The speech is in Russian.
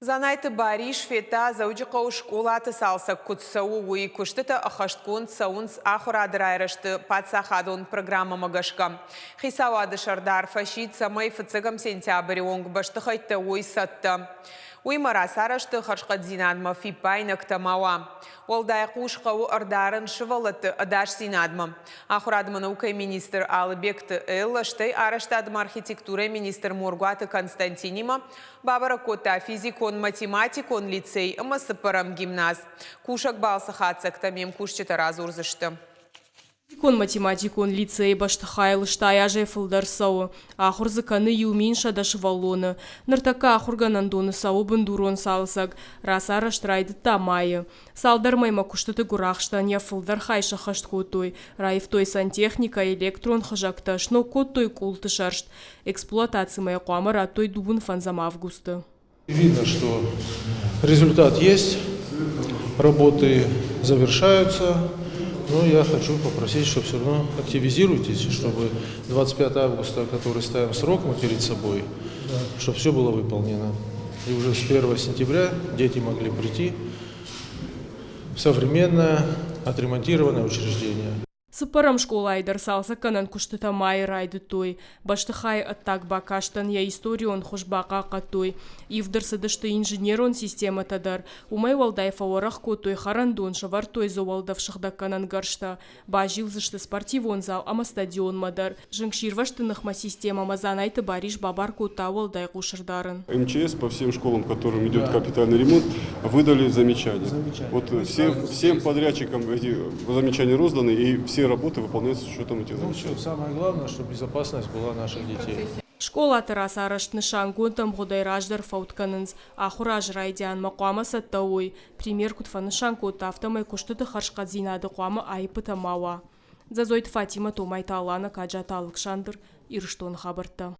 Занайты бариш фета заудиқау школаты салсак кутсау уи куштыта ахашткун саунс ахурадырайрышты патсахадун программа магашка. Хисавады шардар фашит самай фыцыгам сентябрь онг баштыхайтты уи сатты. Уи марасарышты хашқадзинадма фипайнак тамауа. Олдай қушқау ардарын шывалыты адаш зинадма. Ахурадма наука министр Алыбекты Эллашты араштадым архитектура министр Мургуаты Константинима Бабара кота физикон математикон лицей МСПРМ гимназ. Кушак балсахатсак тамем кушчета разурзышты. Кон математикон лицей баштахайлышта аяжай фылдар сау. Ахурзыканы юминша дашывалоны. Ныртака ахурганандоны сау бандурон салсак. Расара штрайды тамайы. Салдар майма куштыты гурахштан я фылдар хайша хашт котой. Раевтой сантехника электрон хажакташ, но котой култы шаршт. Эксплуатация моя куамара атой дубун фанзам августа. Видно, что результат есть, работы завершаются. Но я хочу попросить, чтобы все равно активизируйтесь, чтобы 25 августа, который ставим срок мы перед собой, чтобы все было выполнено. И уже с 1 сентября дети могли прийти в современное отремонтированное учреждение. Сыпарам школа айдар салса канан куштыта май райды той. Баштыхай аттак бакаштан я историон хош бака катой. Ивдырсы дышты инженерон система тадар. Умай валдай фаворах котой харандон шавар той зовалдав шахда канан гаршта. Бажил зышты спортивон зал, ама стадион мадар. Жыңширваштынахма система мазанайты бариш бабар кота валдай кушырдарын. МЧС по всем школам, которым идет капитальный ремонт, выдали замечания. Вот всем подрядчикам эти замечания розданы, и все работы выполняются с учетом этих замечаний. Самое главное, чтобы безопасность была наших детей. Школа тарас араштны шангун там годай раждар фаутканынз. Ахураж райдян мақуама саттауой. Пример кутфаны шангота автомай куштыты харшқадзинады қуама айпы тамауа. Зазойт Фатима Томайта Алана Каджата Александр Ирштон хабарта.